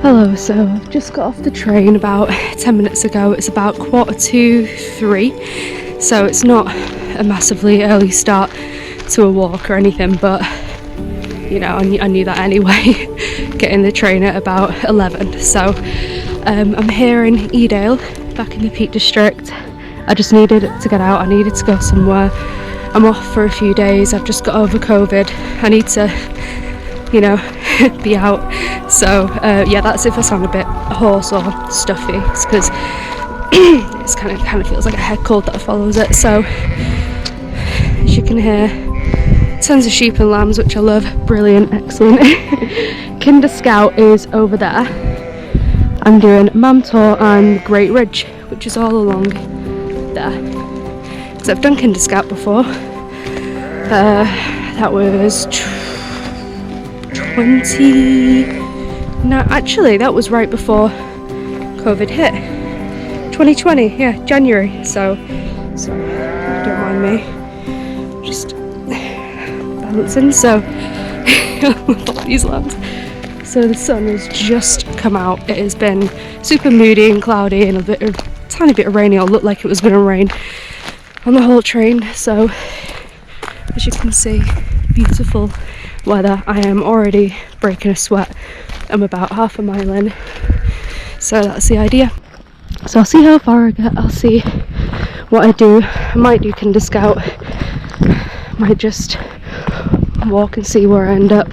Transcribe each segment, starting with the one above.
Hello, so I've just got off the train about 10 minutes ago. It's about 2:45, so it's not a massively early start to a walk or anything, but you know, I knew that anyway, getting the train at about 11. So I'm here in Edale, back in the Peak District. I just needed to get out, I needed to go somewhere. I'm off for a few days, I've just got over COVID. I need to, you know, be out. So yeah, that's if I sound a bit hoarse or stuffy. It's because it's kind of feels like a head cold that follows it. So as you can hear, tons of sheep and lambs, which I love. Brilliant, excellent. Kinder Scout is over there. I'm doing Mam Tor and Great Ridge, which is all along there. Because I've done Kinder Scout before. That was no, actually that was right before COVID hit. 2020, yeah, January. So don't mind me, just balancing. So with all these lambs. So the sun has just come out. It has been super moody and cloudy and tiny bit of rainy. It looked like it was going to rain on the whole train. So as you can see, beautiful weather. I am already breaking a sweat. I'm about half a mile in, so that's the idea. So I'll see how far I get, I'll see what I do. I might do Kinder Scout, might just walk and see where I end up.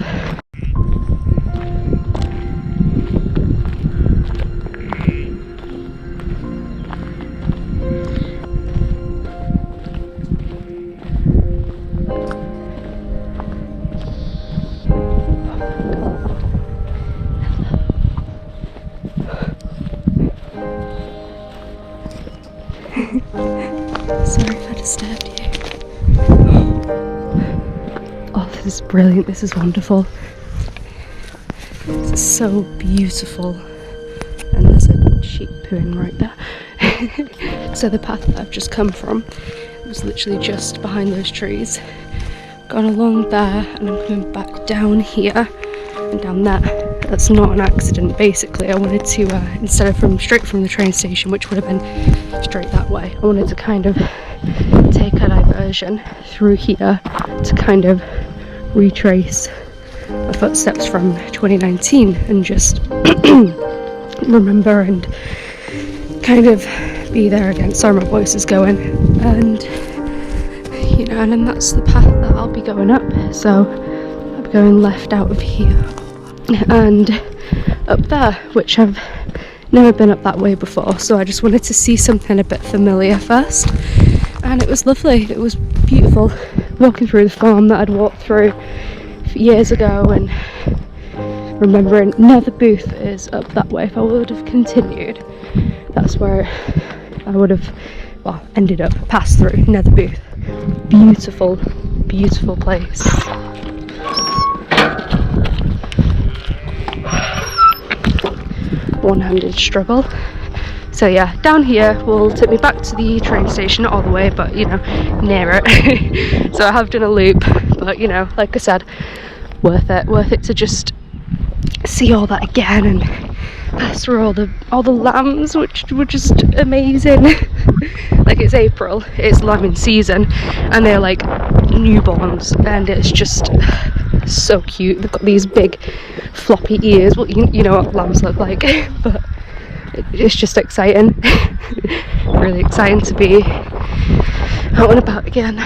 Sorry if I disturbed you. Oh, this is brilliant, this is wonderful. This is so beautiful. And there's a sheep pooing right there. So the path that I've just come from was literally just behind those trees. Gone along there and I'm coming back down here and down there. That's not an accident. Basically I wanted to, instead of straight from the train station, which would have been straight that way, I wanted to kind of take a diversion through here to kind of retrace my footsteps from 2019 and just remember and kind of be there again. Sorry, my voice is going. And you know, and then that's the path that I'll be going up. So I'll be going left out of here and up there, which I've never been up that way before, so I just wanted to see something a bit familiar first. And it was lovely, it was beautiful walking through the farm that I'd walked through years ago, and remembering Nether Booth is up that way. If I would have continued, that's where I would have, well, ended up, passed through Nether Booth. Beautiful, beautiful place. One-handed struggle. So yeah, down here will take me back to the train station, not all the way, but you know, near it. So I have done a loop, but you know, like I said, worth it to just see all that again and pass through all the lambs, which were just amazing. Like, it's April, it's lambing season, and they're like newborns, and it's just so cute. They've got these big floppy ears. Well, you know what lambs look like, but it's just exciting. Really exciting to be out and about again.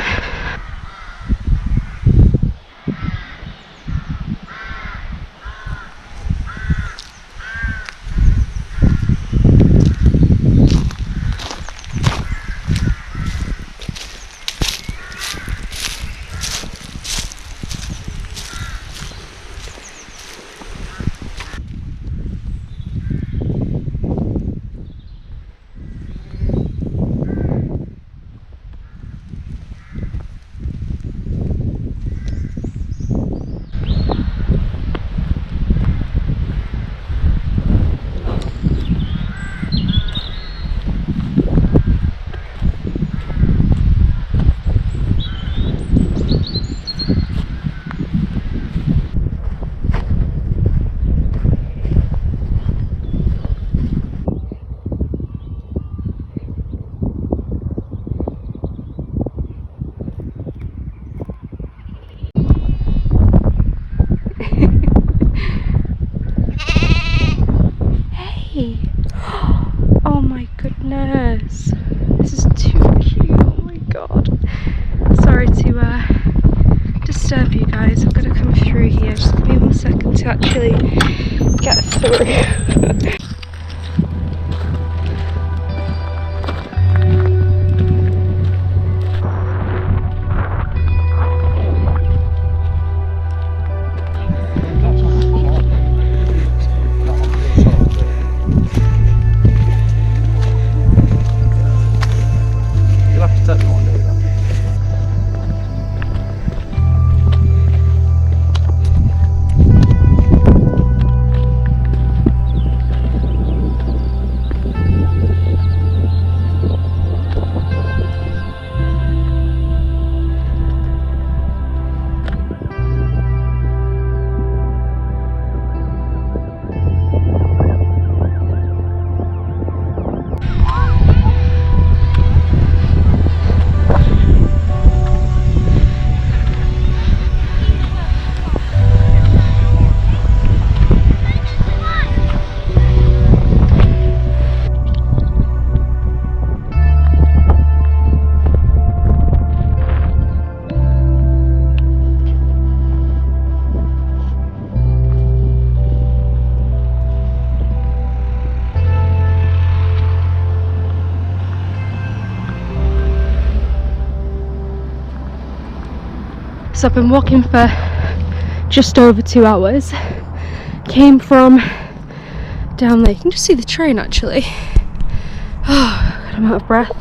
me. Oh my goodness. This is too cute. Oh my god. Sorry to disturb you guys. I'm gonna come through here. Just give me 1 second to actually get through. So I've been walking for just over 2 hours. Came from down there. You can just see the train actually. Oh, God, I'm out of breath.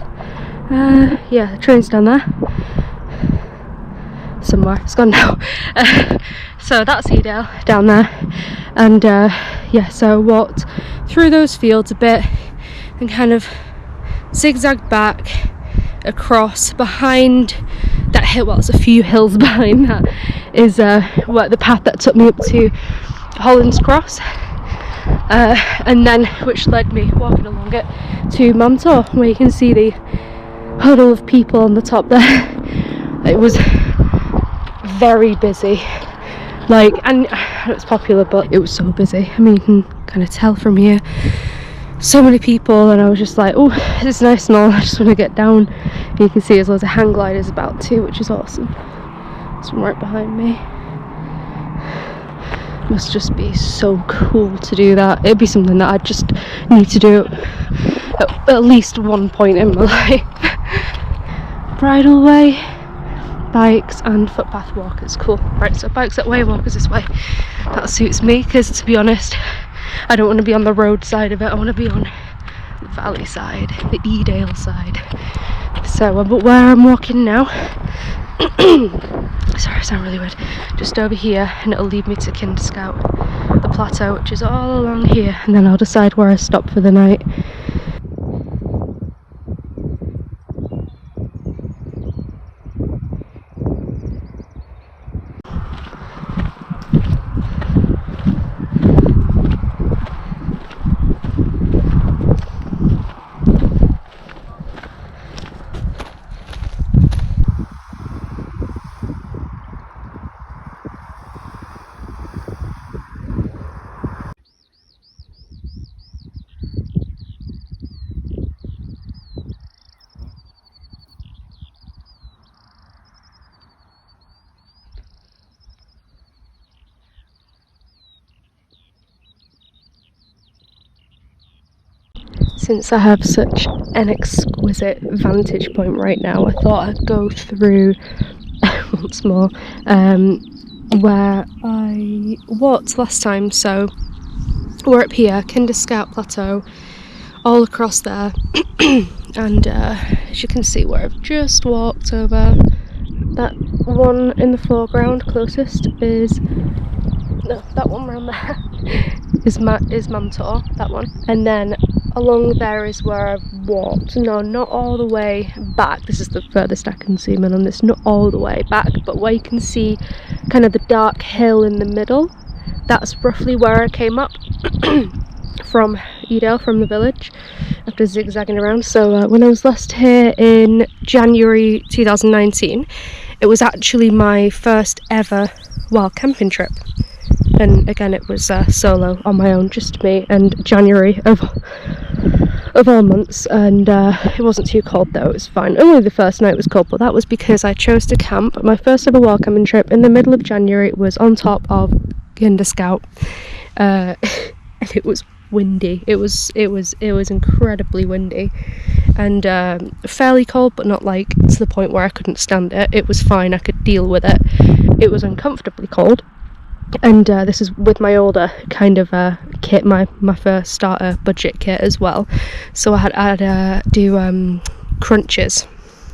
Yeah, the train's down there. Somewhere. It's gone now. So that's Edale down there. And yeah, so I walked through those fields a bit and kind of zigzagged back across behind that hill. Well, there's a few hills behind that is what the path that took me up to Holland's Cross, and then which led me walking along it to Mam Tor, where you can see the huddle of people on the top there. It was very busy, like, and it's popular, but it was so busy. I mean, you can kind of tell from here, so many people, and I was just like, oh, this is nice and all, I just want to get down. And you can see there's loads of hang gliders about too, which is awesome. There's one right behind me. Must just be so cool to do that. It'd be something that I just need to do at least one point in my life. Bridle way, bikes and footpath walkers. Cool. Right, so bikes that way, walkers this way. That suits me, because to be honest, I don't want to be on the road side of it. I want to be on the valley side, the Edale side. So, but where I'm walking now, sorry, I sound really weird, just over here, and it'll lead me to Kinder Scout, the plateau, which is all along here, and then I'll decide where I stop for the night. Since I have such an exquisite vantage point right now, I thought I'd go through once more where I walked last time. So we're up here, Kinder Scout Plateau, all across there, and as you can see, where I've just walked over, that one in the foreground closest is, no, that one round there is Mam Tor, that one, and then along there is where I've walked. No, not all the way back. This is the furthest I can zoom in on this. Not all the way back, but where you can see kind of the dark hill in the middle, that's roughly where I came up from Edale, from the village, after zigzagging around. So when I was last here in January 2019, it was actually my first ever wild camping trip. and again it was solo on my own, just me, and January of all months, and it wasn't too cold though, it was fine. Only the first night was cold, but that was because I chose to camp. My first ever wild camping trip in the middle of January. It was on top of Kinder Scout, and it was windy. It was incredibly windy, and fairly cold, but not like to the point where I couldn't stand it. It was fine, I could deal with it. It was uncomfortably cold, and this is with my older kind of kit, my first starter budget kit as well. So I had do crunches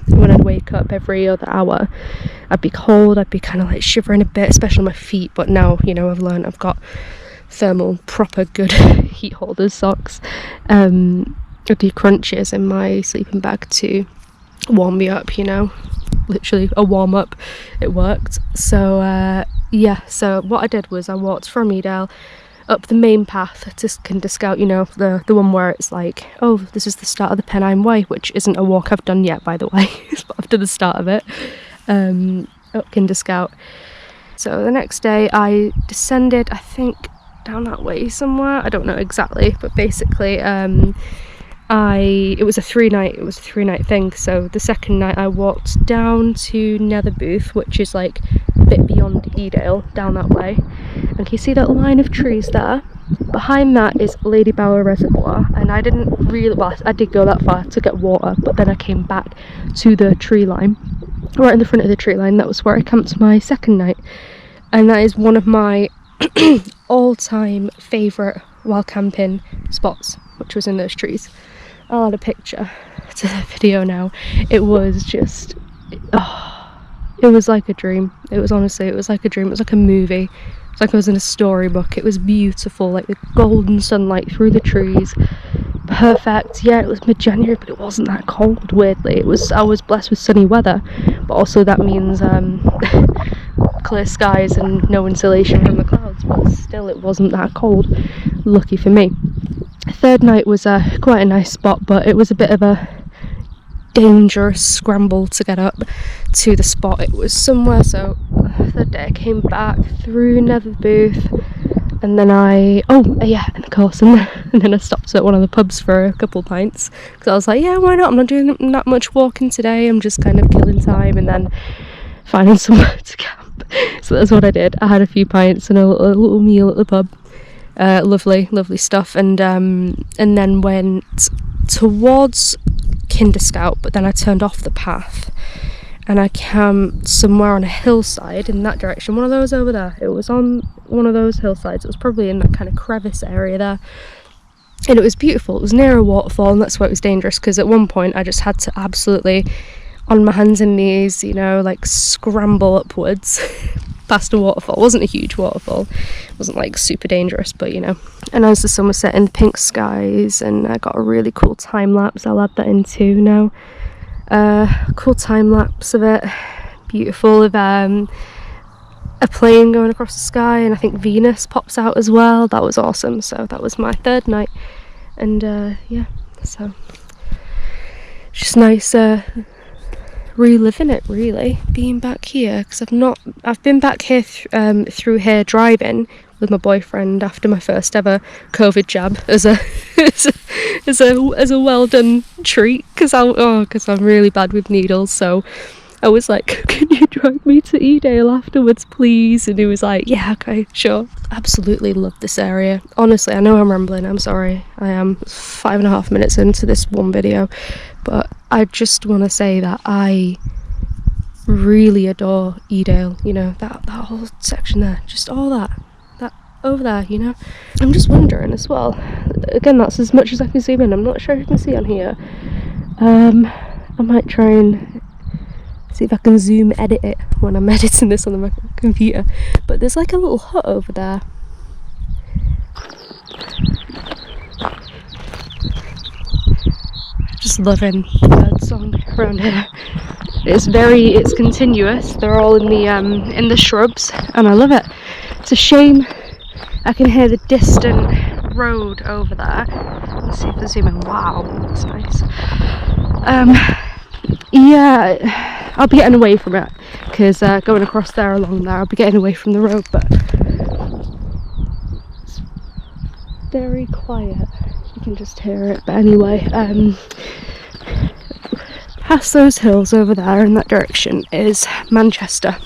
when I'd wake up every other hour. I'd be cold, I'd be kind of like shivering a bit, especially on my feet, but now, you know, I've learned I've got thermal, proper good heat holders, socks. I do crunches in my sleeping bag to warm me up, you know, literally a warm up. It worked. So yeah, so what I did was I walked from Edale up the main path to Kinder Scout, you know, the one where it's like, oh, this is the start of the Pennine Way, which isn't a walk I've done yet, by the way. It's after the start of it, up Kinder Scout. So the next day I descended, I think down that way somewhere, I don't know exactly, but basically it was a three night thing. So the second night I walked down to Netherbooth, which is like a bit beyond Edale, down that way, and can you see that line of trees there? Behind that is Lady Bower Reservoir, and I didn't really, well, I did go that far to get water, but then I came back to the tree line, right in the front of the tree line. That was where I camped my second night, and that is one of my all-time favourite wild camping spots, which was in those trees. I'll add a picture to the video now. It was just, it was like a dream. It was honestly, it was like a dream. It was like a movie. It was like I was in a storybook. It was beautiful, like the golden sunlight through the trees. Perfect. Yeah, it was mid-January, but it wasn't that cold, weirdly. I was blessed with sunny weather, but also that means clear skies and no insulation from the clouds, but still it wasn't that cold. Lucky for me. Third night was quite a nice spot, but it was a bit of a dangerous scramble to get up to the spot. It was somewhere, so third day I came back through Netherbooth, and then and of course, and then I stopped at one of the pubs for a couple pints, because I was like, yeah, why not? I'm not doing that much walking today, I'm just kind of killing time and then finding somewhere to camp. So that's what I did. I had a few pints and a little meal at the pub. Lovely stuff, and then went towards Kinder Scout, but then I turned off the path and I camped somewhere on a hillside in that direction, one of those over there. It was on one of those hillsides. It was probably in that kind of crevice area there, and it was beautiful. It was near a waterfall, and that's why it was dangerous, because at one point I just had to absolutely, on my hands and knees, you know, like scramble upwards past a waterfall. It wasn't a huge waterfall, it wasn't like super dangerous, but you know. And as the sun was setting, pink skies, and I got a really cool time lapse. I'll add that in too now. Cool time lapse of it, beautiful, of a plane going across the sky, and I think Venus pops out as well. That was awesome. So that was my third night, and yeah, so just nice reliving it, really, being back here, because I've been back here through here driving with my boyfriend after my first ever COVID jab as a well done treat, because I'm really bad with needles. So I was like, can you drive me to Edale afterwards, please? And he was like, yeah, okay, sure. Absolutely love this area. Honestly, I know I'm rambling, I'm sorry. I am 5.5 minutes into this one video, but I just want to say that I really adore Edale, you know, that whole section there, just all that over there, you know. I'm just wondering as well, again, that's as much as I can zoom in. I'm not sure if you can see on here. I might try and see if I can zoom edit it when I'm editing this on my computer, but there's like a little hut over there. Just loving the bird song around here. It's continuous. They're all in the shrubs, and I love it. It's a shame I can hear the distant road over there. Let's see if I zoom in. Wow, that's nice. Yeah, I'll be getting away from it, because going across there, along there, I'll be getting away from the road, but very quiet. You can just hear it. But anyway, past those hills over there in that direction is Manchester.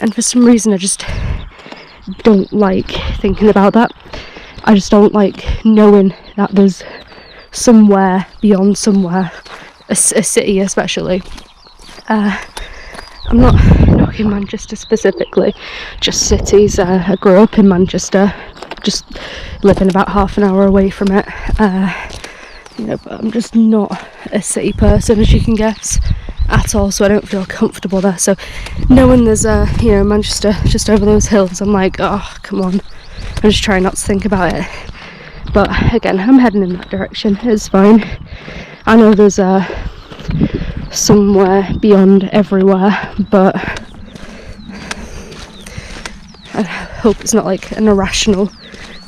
And for some reason I just don't like thinking about that. I just don't like knowing that there's somewhere beyond somewhere, a city especially. I'm not knocking Manchester specifically, just cities. I grew up in Manchester, just living about half an hour away from it. But I'm just not a city person, as you can guess, at all, so I don't feel comfortable there. So knowing there's Manchester just over those hills, I'm like, oh, come on. I'm just trying not to think about it. But again, I'm heading in that direction. It's fine. I know there's somewhere beyond everywhere, but I hope it's not like an irrational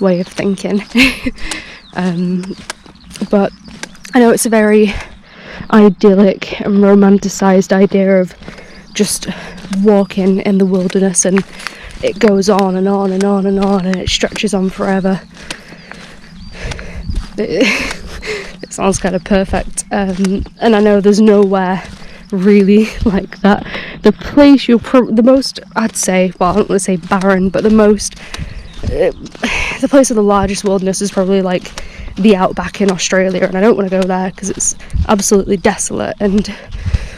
way of thinking. But I know it's a very idyllic and romanticised idea of just walking in the wilderness, and it goes on and on and on and on, and it stretches on forever. It sounds kind of perfect, and I know there's nowhere really like that. The place the most, I'd say, well, I don't want to say barren, but the place with the largest wilderness is probably like the outback in Australia, and I don't want to go there because it's absolutely desolate and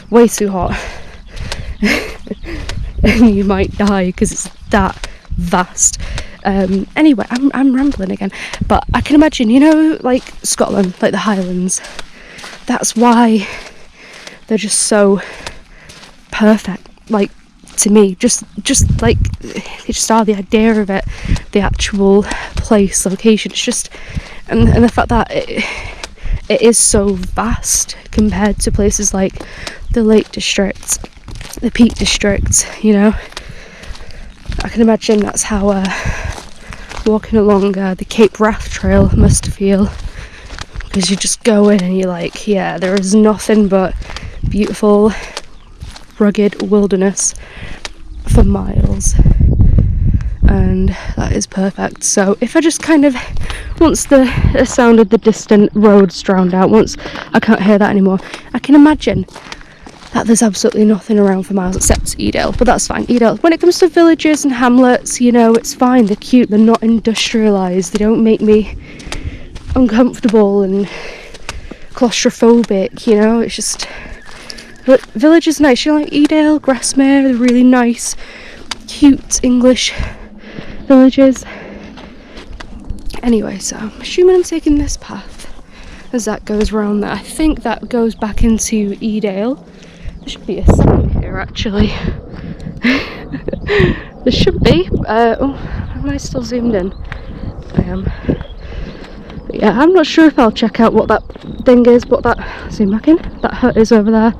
way too hot. And you might die because it's that vast. Anyway, I'm rambling again, but I can imagine, like Scotland, like the Highlands, that's why they're just so perfect, like, to me, just like, they just are, the idea of it, the actual place, location, it's just, and the fact that it is so vast compared to places like the Lake District, the Peak District, I can imagine that's how walking along the Cape Wrath Trail must feel, because you just go in and you're like, yeah, there is nothing but beautiful, rugged wilderness for miles, and that is perfect. So if I just kind of, once the sound of the distant roads drowned out, once I can't hear that anymore, I can imagine that there's absolutely nothing around for miles except Edale, but that's fine. Edale, when it comes to villages and hamlets, it's fine, they're cute, they're not industrialised, they don't make me uncomfortable and claustrophobic, it's just, but villages are nice, like Edale, Grasmere, they're really nice, cute English villages. Anyway, so I'm assuming I'm taking this path as that goes round there. I think that goes back into Edale. There should be a sign here, actually. There should be. Am I still zoomed in? I am. But yeah, I'm not sure if I'll check out what that thing is, what that, zoom back in, that hut is over there,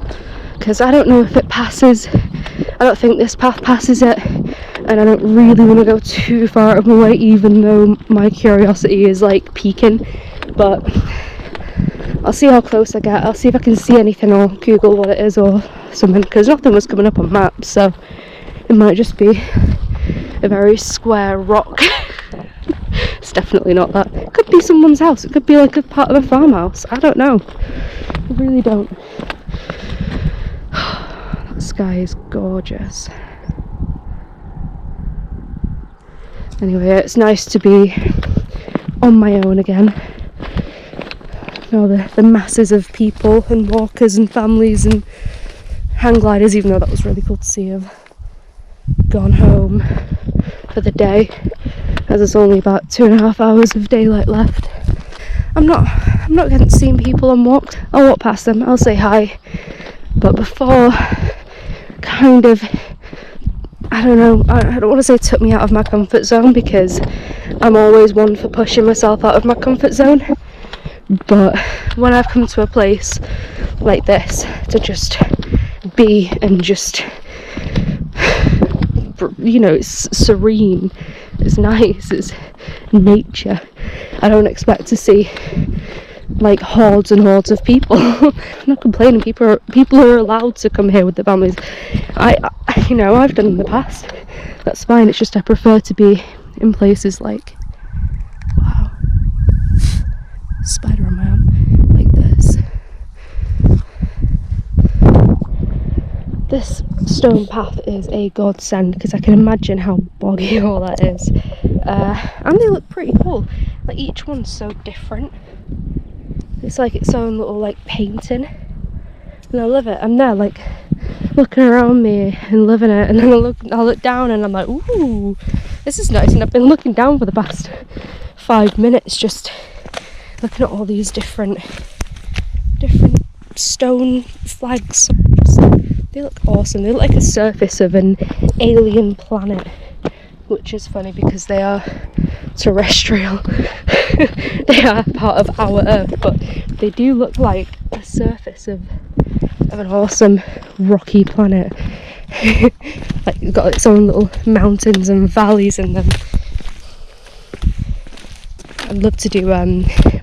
because I don't know if it passes. I don't think this path passes it, and I don't really want to go too far out of my way, even though my curiosity is like peaking. But I'll see how close I get. I'll see if I can see anything or Google what it is or something, because nothing was coming up on maps, so it might just be a very square rock. It's definitely not that. It could be someone's house, it could be like a part of a farmhouse, I don't know, I really don't. That sky is gorgeous. Anyway, it's nice to be on my own again. The masses of people and walkers and families and hang gliders, even though that was really cool to see, have gone home for the day, as there's only about 2.5 hours of daylight left. I'm not against seeing people on walks. I'll walk past them, I'll say hi, but before, kind of, I don't know, I don't want to say it took me out of my comfort zone, because I'm always one for pushing myself out of my comfort zone. But when I've come to a place like this to just be and just, it's serene, it's nice, it's nature, I don't expect to see like hordes and hordes of people. I'm not complaining, people are allowed to come here with their families. I've done in the past, that's fine, it's just I prefer to be in places like, wow, spider on my arm, like this. This stone path is a godsend because I can imagine how boggy all that is. And they look pretty cool. Like each one's so different. It's like its own little like painting. And I love it. I'm there like looking around me and loving it, and then I look down and I'm like, ooh, this is nice. And I've been looking down for the past 5 minutes just looking at all these different stone flags. They look awesome. They look like a surface of an alien planet, which is funny because they are terrestrial. They are part of our Earth, but they do look like a surface of an awesome rocky planet. Like it's got its own little mountains and valleys in them. I'd love to do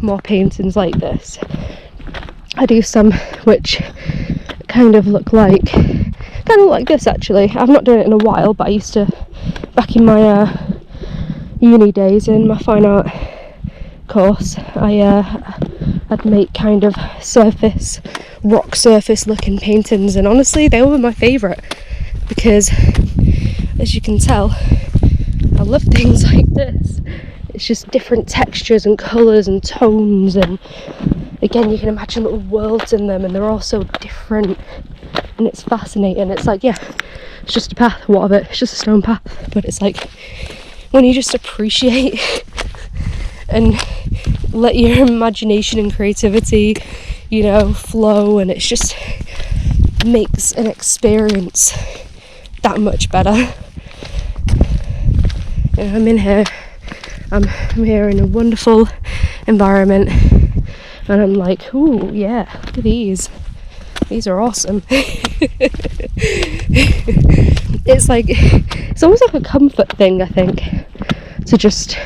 more paintings like this. I do some which kind of look like this actually. I've not done it in a while, but I used to, back in my uni days in my fine art course, I'd make kind of rock surface looking paintings, and honestly they were my favourite because, as you can tell, I love things like this. It's just different textures and colours and tones, and again you can imagine little worlds in them, and they're all so different, and it's fascinating. It's like, yeah, it's just a path, what of it? It's just a stone path, but it's like when you just appreciate and let your imagination and creativity, you know, flow, and it's just makes an experience that much better. You know, I'm here in a wonderful environment, and I'm like, ooh, yeah, look at these are awesome. It's almost like a comfort thing, I think, to just,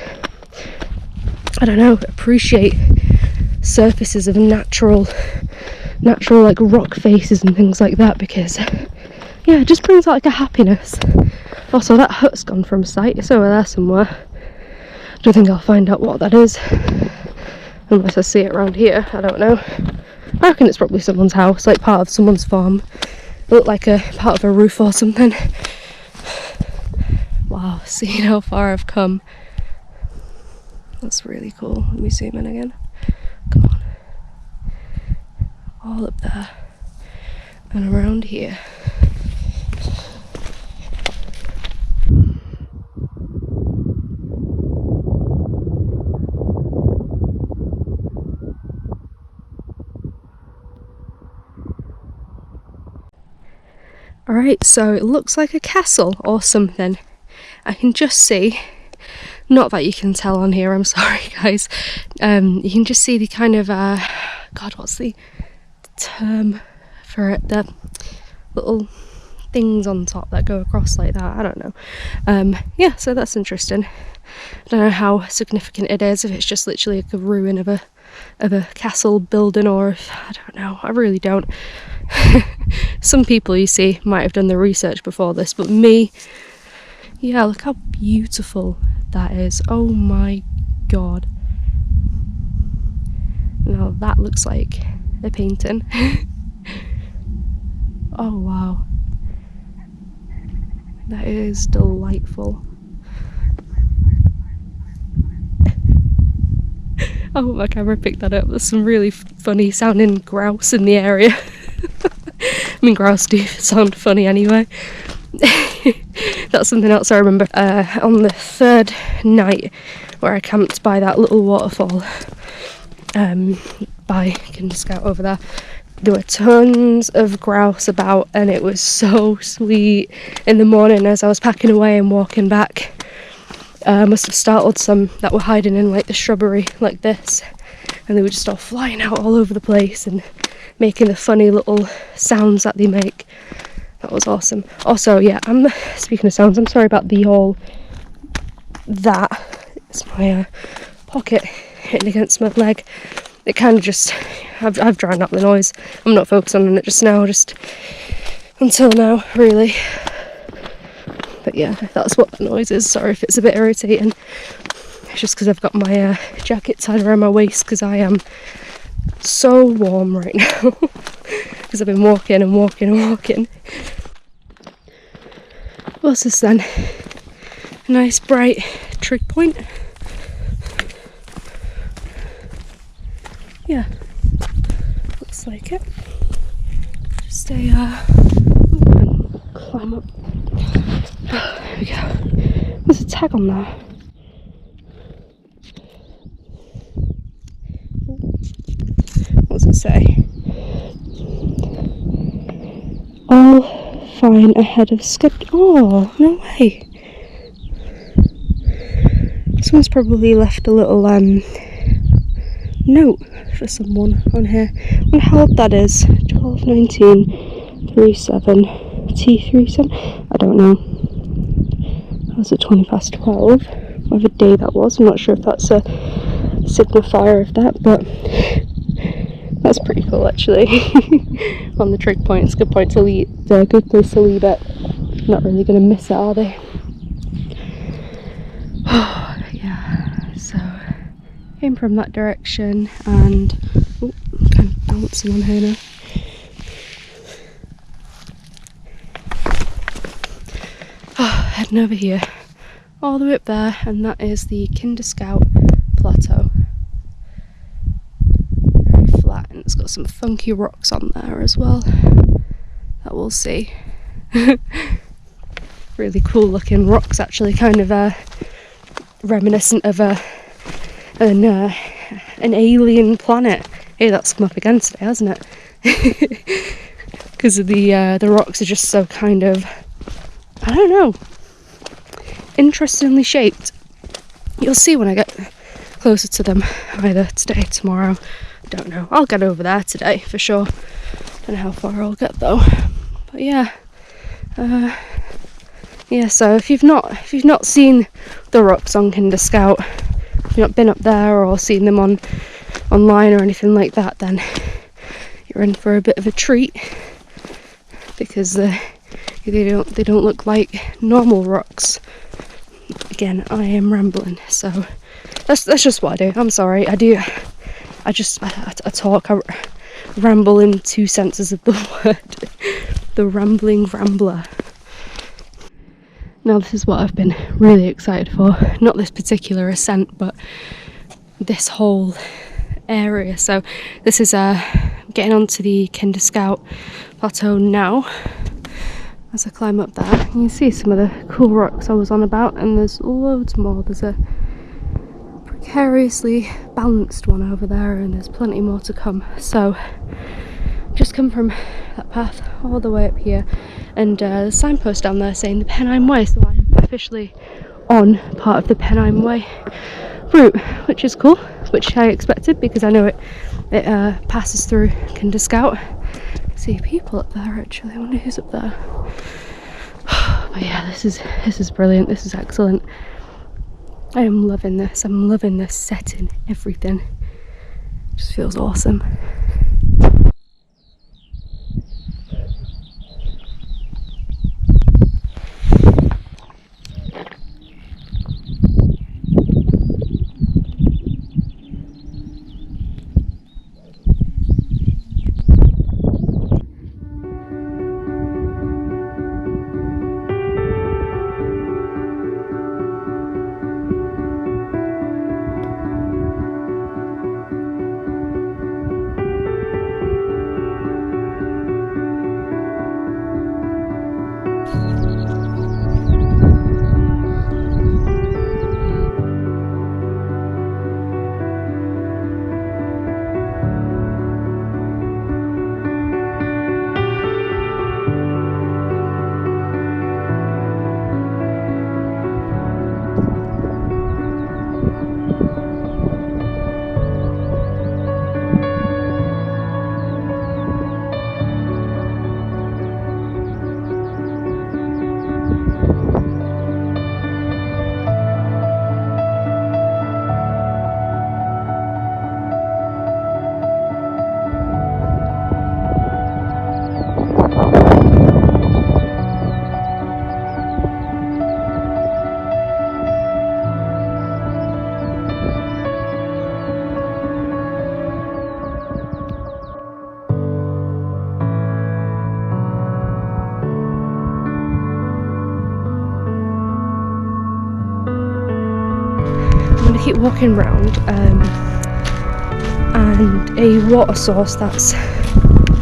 I don't know, appreciate surfaces of natural like rock faces and things like that, because yeah, it just brings out like a happiness. Also, that hut's gone from sight. It's over there somewhere. I don't think I'll find out what that is unless I see it around here. I don't know. I reckon it's probably someone's house, like part of someone's farm. It looked like a part of a roof or something. Wow, seeing how far I've come. That's really cool. Let me zoom in again. Come on. All up there and around here. Alright, so it looks like a castle or something. I can just see, not that you can tell on here, I'm sorry guys, you can just see the kind of, God, what's the term for it, the little things on top that go across like that, I don't know. Yeah, so that's interesting. I don't know how significant it is, if it's just literally like a ruin of a castle building, or if, I don't know, I really don't. Some people, you see, might have done the research before this, but me, yeah, look how beautiful that is. Oh my god. Now that looks like a painting. Oh wow. That is delightful. I hope my camera picked that up. There's some really funny sounding grouse in the area. I mean, grouse do sound funny anyway. That's something else I remember. On the third night where I camped by that little waterfall, by Kinder Scout over there were tons of grouse about, and it was so sweet. In the morning as I was packing away and walking back, I must have startled some that were hiding in like the shrubbery like this, and they were just all flying out all over the place and making the funny little sounds that they make. That was awesome. Also, yeah, speaking of sounds, I'm sorry about the whole, that it's my pocket hitting against my leg. It kind of just, I've drowned out the noise. I'm not focusing on it just now, just until now, really. But yeah, that's what the noise is. Sorry if it's a bit irritating. It's just because I've got my jacket tied around my waist because I am so warm right now because I've been walking and walking and walking. What's this then? A nice bright trig point. Yeah, looks like it. Just climb up. There we go. There's a tag on there. What does it say? All fine ahead of schedule. Oh, no way. Someone's probably left a little note for someone on here. I wonder how old that is. 12:19:37 T37. I don't know. That was at 12:20. Whatever day that was. I'm not sure if that's a signifier of that, but that's pretty cool actually. On the trig point, it's a good point to leave. A good place to leave it. Not really going to miss it, are they? Yeah. So came from that direction and I'm kind of bouncing on here now. Heading over here, all the way up there, and that is the Kinder Scout plateau. Very flat, and it's got some funky rocks on there as well that we'll see. Really cool looking rocks actually, kind of reminiscent of an alien planet. Hey, that's come up again today, hasn't it? Because of the rocks are just so kind of, I don't know, interestingly shaped. You'll see when I get closer to them, either today, tomorrow, don't know. I'll get over there today for sure. Don't know how far I'll get though. But yeah, yeah. So if you've not seen the rocks on Kinder Scout, if you've not been up there or seen them online or anything like that, then you're in for a bit of a treat, because they don't look like normal rocks. Again, I am rambling, so that's just what I do. I'm sorry, I talk, I ramble in two senses of the word. The rambling rambler. Now this is what I've been really excited for. Not this particular ascent, but this whole area. So this is getting onto the Kinder Scout plateau now. As I climb up there, you can see some of the cool rocks I was on about, and there's loads more. There's a precariously balanced one over there, and there's plenty more to come. So just come from that path all the way up here, and there's a signpost down there saying the Pennine Way, so I'm officially on part of the Pennine Way route, which is cool, which I expected because I know it passes through Kinder Scout. See people up there actually. I wonder who's up there. But yeah, this is brilliant. This is excellent. I am loving this. I'm loving this setting, everything. Just feels awesome. keep walking around, and a water source, that's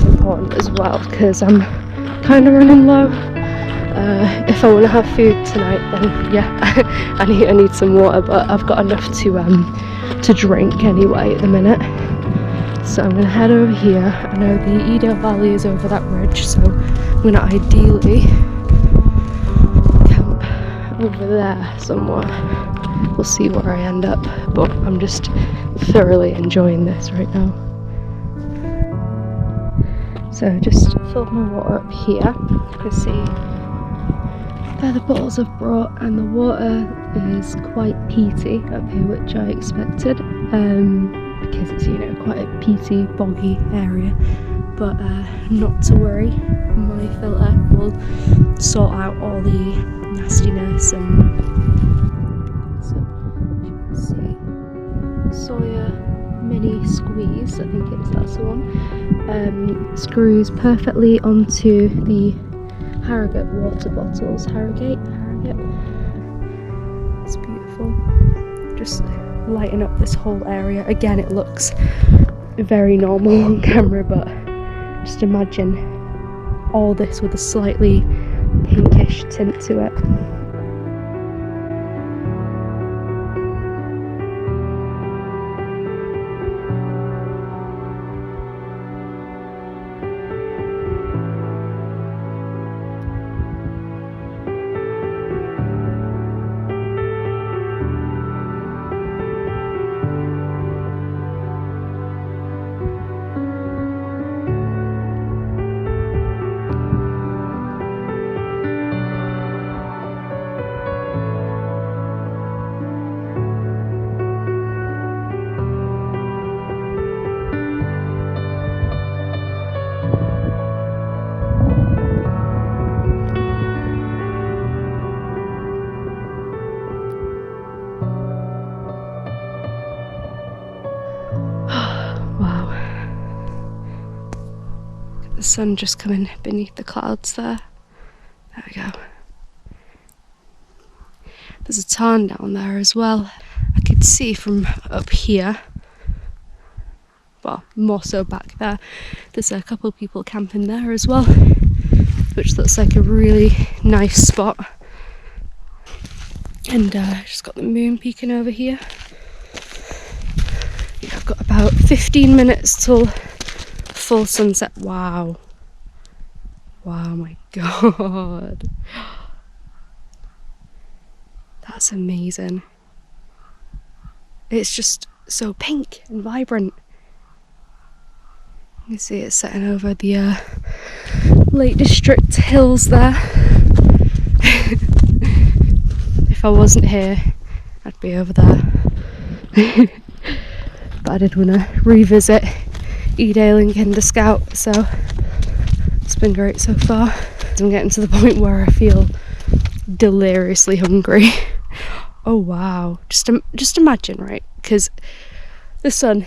important as well, because I'm kind of running low. If I want to have food tonight, then yeah, I need some water, but I've got enough to drink anyway at the minute. So I'm going to head over here. I know the Edale Valley is over that ridge, so I'm going to ideally camp over there somewhere. We'll see where I end up, but I'm just thoroughly enjoying this right now. So just filled my water up here. You can see there the bottles I've brought, and the water is quite peaty up here, which I expected, because it's, you know, quite a peaty, boggy area. But not to worry, my filter will sort out all the nastiness. And so you can see Sawyer Mini Squeeze, I think that's the one, screws perfectly onto the Harrogate water bottles. Harrogate. It's beautiful. Just lighting up this whole area. Again, it looks very normal on camera, but just imagine all this with a slightly pinkish tint to it. The sun just coming beneath the clouds there. There we go. There's a tarn down there as well. I could see from up here, well, more so back there, there's a couple of people camping there as well, which looks like a really nice spot. And just got the moon peeking over here. Yeah, I've got about 15 minutes till full sunset. Wow, my god, that's amazing. It's just so pink and vibrant. You can see it setting over the Lake District hills there. If I wasn't here, I'd be over there. But I did want to revisit Edale and Kinder Scout, so it's been great so far. I'm getting to the point where I feel deliriously hungry. Oh wow, just imagine, right? Because the sun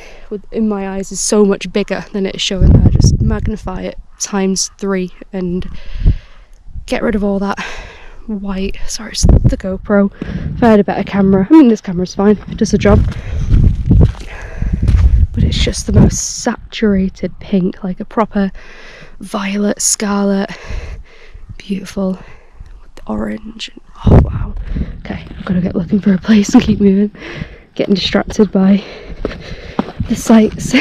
in my eyes is so much bigger than it is showing there. Just magnify it ×3 and get rid of all that white. Sorry, it's the GoPro. If I had a better camera, I mean, this camera's fine, it does the job. But it's just the most saturated pink, like a proper violet, scarlet, beautiful with the orange. And, oh wow. Okay, I've got to get looking for a place and keep moving. Getting distracted by the sights.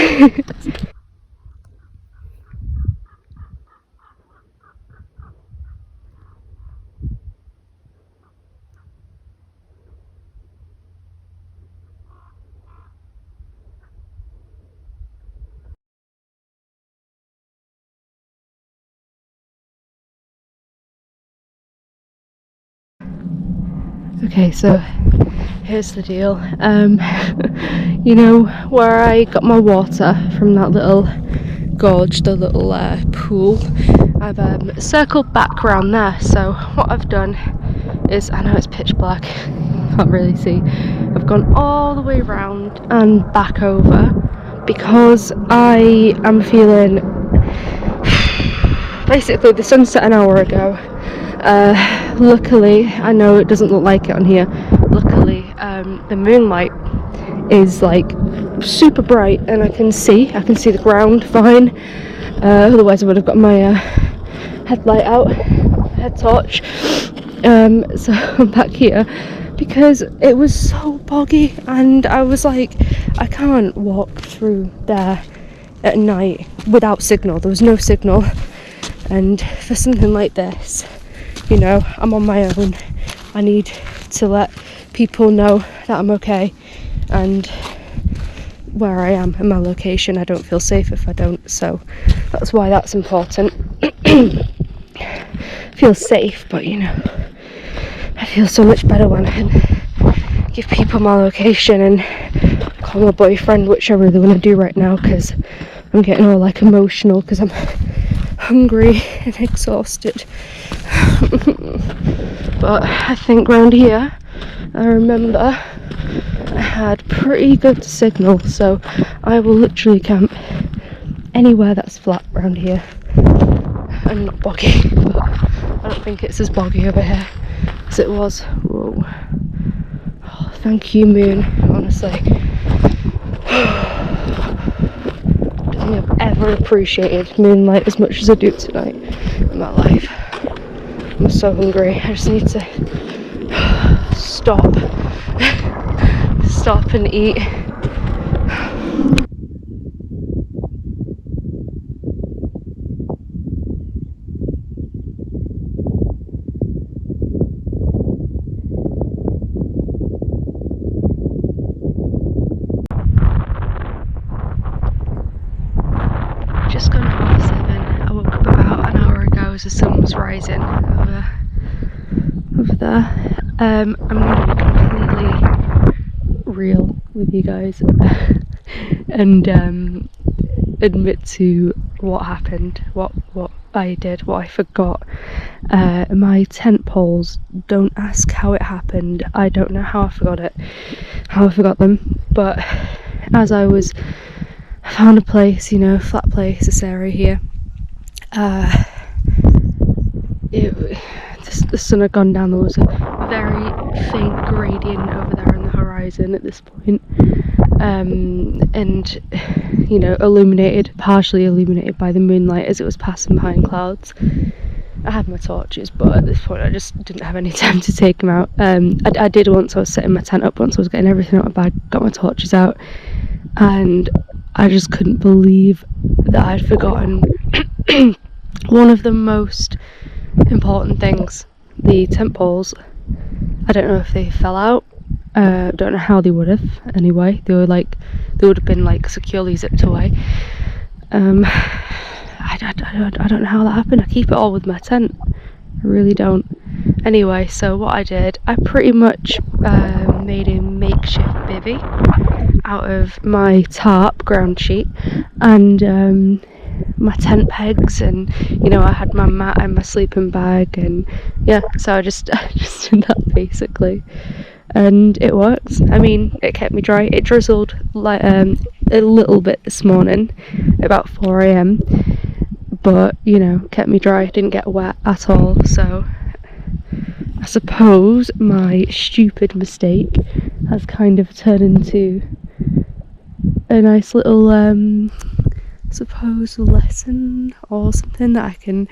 Okay, so here's the deal. You know where I got my water from, that little gorge, the little pool? I've circled back around there. So what I've done is, I know it's pitch black, can't really see, I've gone all the way around and back over because I am feeling, basically the sun set an hour ago. Luckily, I know it doesn't look like it on here, luckily the moonlight is like super bright and I can see the ground fine. Otherwise I would have got my headlight out, head torch. So I'm back here because it was so boggy and I was like, I can't walk through there at night without signal. There was no signal, and for something like this, you know, I'm on my own. I need to let people know that I'm okay and where I am and my location. I don't feel safe if I don't, so that's why that's important. Feel safe, but you know, I feel so much better when I can give people my location and call my boyfriend, which I really want to do right now because I'm getting all like emotional because I'm hungry and exhausted. But I think round here, I remember I had pretty good signal, so I will literally camp anywhere that's flat around here and not boggy. But I don't think it's as boggy over here as it was. Whoa. Oh, thank you, moon, honestly. I don't think I've ever appreciated moonlight as much as I do tonight in my life. I'm so hungry. I just need to stop and eat. Just gone 7. I woke up about an hour ago as the sun was rising over there. I'm going to be completely real with you guys and admit to what happened, what I did, what I forgot. My tent poles, don't ask how it happened. I don't know how I forgot them, but as I found a place, you know, flat place, this area here, the sun had gone down. There was a very faint gradient over there on the horizon at this point, and you know, partially illuminated by the moonlight as it was passing behind clouds. I had my torches, but at this point I just didn't have any time to take them out. I did once I was setting my tent up, once I was getting everything out of my bag, got my torches out, and I just couldn't believe that I'd forgotten one of the most important things, the tent poles. I don't know if they fell out. Don't know how they would have. Anyway, they would have been like securely zipped away. I don't know how that happened. I keep it all with my tent. I really don't. Anyway, so what I did, I pretty much made a makeshift bivvy out of my tarp ground sheet and my tent pegs, and you know, I had my mat and my sleeping bag, and yeah, so I just did that basically, and it works. I mean, it kept me dry. It drizzled like a little bit this morning about 4 a.m, but you know, kept me dry, didn't get wet at all. So I suppose my stupid mistake has kind of turned into a nice little lesson or something, that I can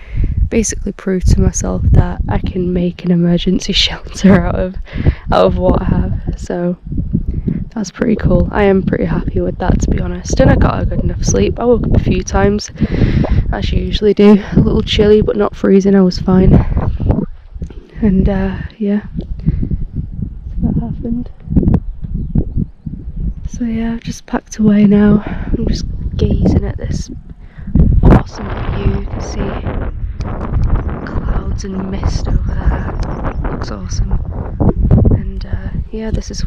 basically prove to myself that I can make an emergency shelter out of what I have. So that's pretty cool. I am pretty happy with that, to be honest, and I got a good enough sleep. I woke up a few times, as you usually do, a little chilly but not freezing. I was fine, and yeah, so that happened. So yeah, I've just packed away now. I'm just gazing at this awesome view. You can see clouds and mist over there. Looks awesome. And yeah, this is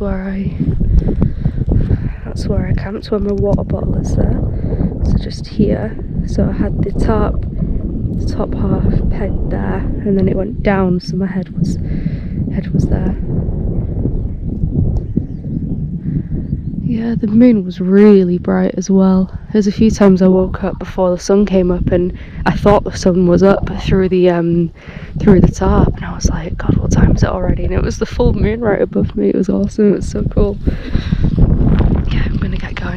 that's where I camped, where my water bottle is there. So just here. So I had the top half pegged there, and then it went down, so my head was there. Yeah, the moon was really bright as well. There's a few times I woke up before the sun came up and I thought the sun was up through the tarp, and I was like, God, what time is it already? And it was the full moon right above me. It was awesome. It was so cool.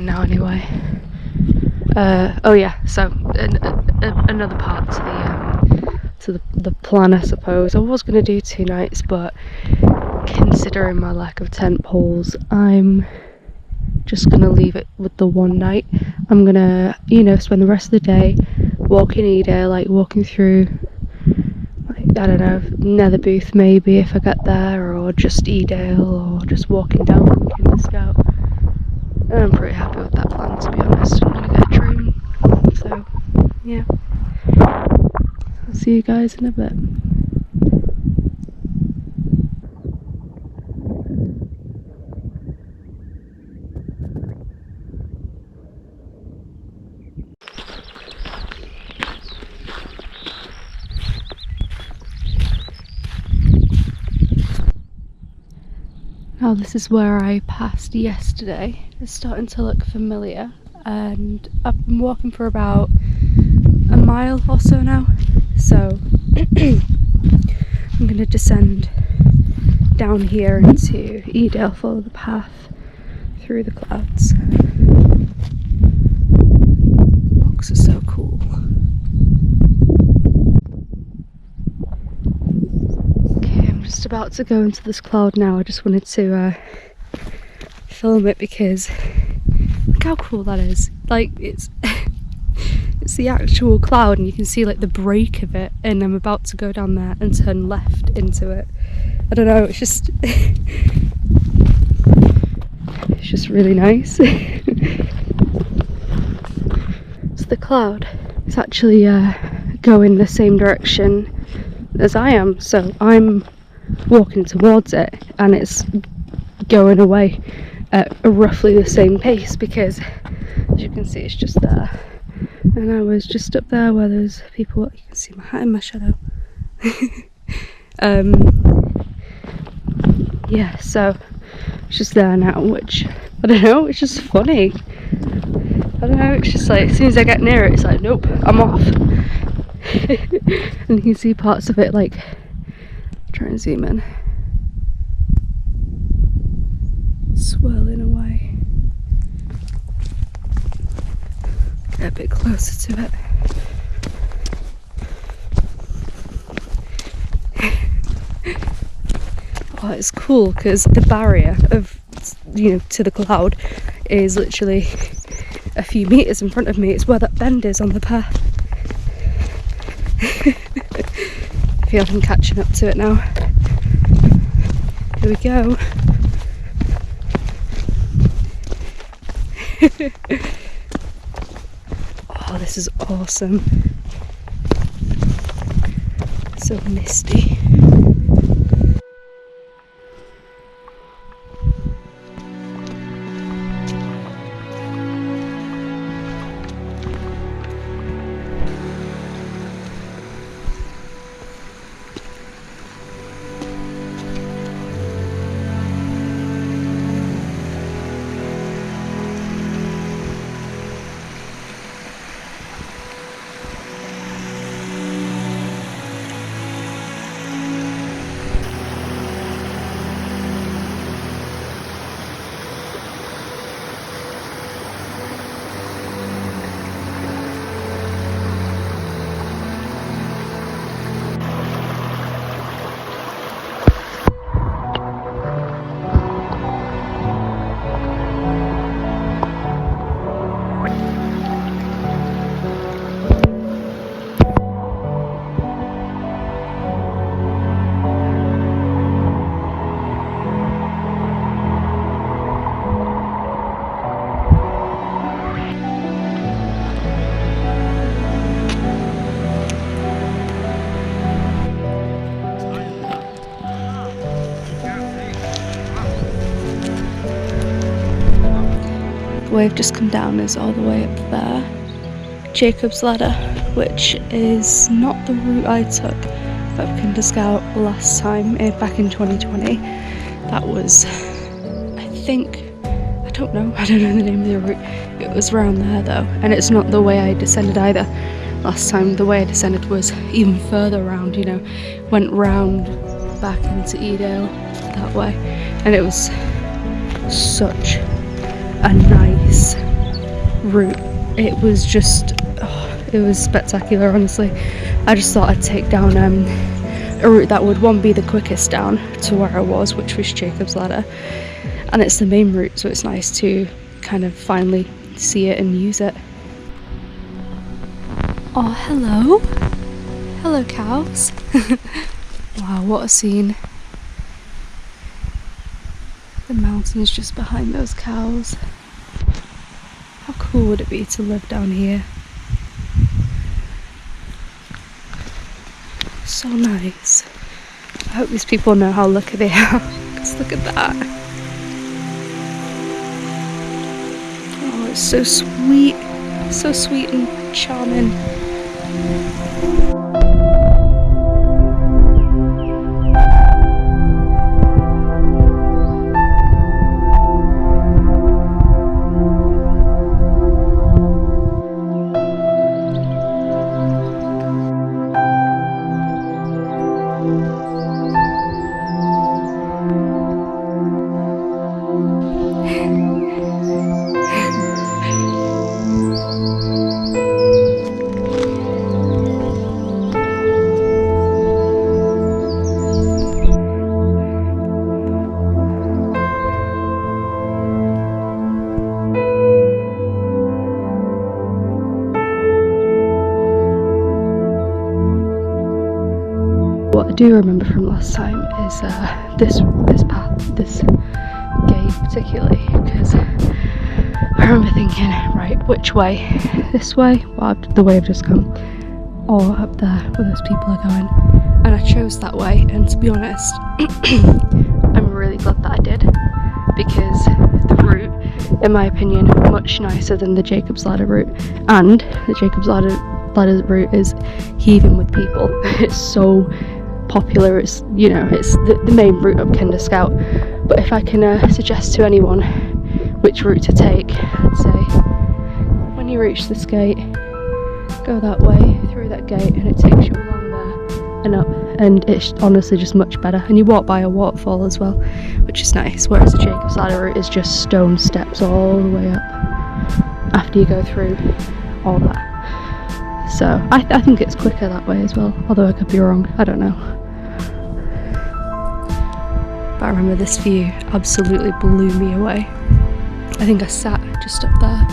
going now anyway. Oh yeah, so another part to the plan, I suppose. I was going to do 2 nights, but considering my lack of tent poles, I'm just going to leave it with the 1 night. I'm going to, you know, spend the rest of the day walking Edale, like walking through, like, I don't know, Netherbooth maybe if I get there, or just Edale, or just walking down from Kinder Scout. And I'm pretty happy with that plan, to be honest. I'm going to get a train, so yeah. I'll see you guys in a bit. Now this is where I passed yesterday. It's starting to look familiar, and I've been walking for about a mile or so now, so I'm going to descend down here into Edale, follow the path through the clouds. Rocks are so cool. Okay, I'm just about to go into this cloud now. I just wanted to film it because look how cool that is. Like, it's it's the actual cloud, and you can see like the break of it, and I'm about to go down there and turn left into it. I don't know, it's just it's just really nice. So the cloud is actually going the same direction as I am, so I'm walking towards it and it's going away at roughly the same pace, because as you can see it's just there, and I was just up there where there's people. You can see my hat in my shadow. Yeah, so it's just there now, which I don't know, it's just funny. I don't know, it's just like as soon as I get near it, it's like nope, I'm off. And you can see parts of it, like try and zoom in, swirling away. Get a bit closer to it. Oh, it's cool because the barrier of, you know, to the cloud is literally a few meters in front of me. It's where that bend is on the path. I feel I'm catching up to it now. Here we go. Oh, this is awesome. So misty. The way I've just come down is all the way up there, Jacob's Ladder, which is not the route I took up Kinder Scout last time, back in 2020. That was, I think, I don't know the name of the route. It was around there though, and it's not the way I descended either. Last time the way I descended was even further around, you know, went round back into Edale that way, and it was such a nice route. It was just, it was spectacular, honestly. I just thought I'd take down a route that would, one, be the quickest down to where I was, which was Jacob's Ladder, and it's the main route, so it's nice to kind of finally see it and use it. Oh, hello. Hello, cows. Wow, what a scene. The mountains just behind those cows. How cool would it be to live down here? So nice. I hope these people know how lucky they are. Because look at that. Oh, it's so sweet. So sweet and charming. What I do remember from last time is this path, this gate particularly, because I remember thinking, right, which way? This way? Well, the way I've just come, or up there where those people are going. And I chose that way, and to be honest, I'm really glad that I did, because the route, in my opinion, much nicer than the Jacob's Ladder route, and the Jacob's Ladder route is heaving with people. It's so popular, it's, you know, it's the main route of Kinder Scout. But if I can suggest to anyone which route to take, I'd say when you reach this gate, go that way through that gate, and it takes you along there and up, and it's honestly just much better. And you walk by a waterfall as well, which is nice, whereas the Jacob's Ladder route is just stone steps all the way up after you go through all that. So I think it's quicker that way as well, although I could be wrong, I don't know. But I remember this view absolutely blew me away. I think I sat just up there.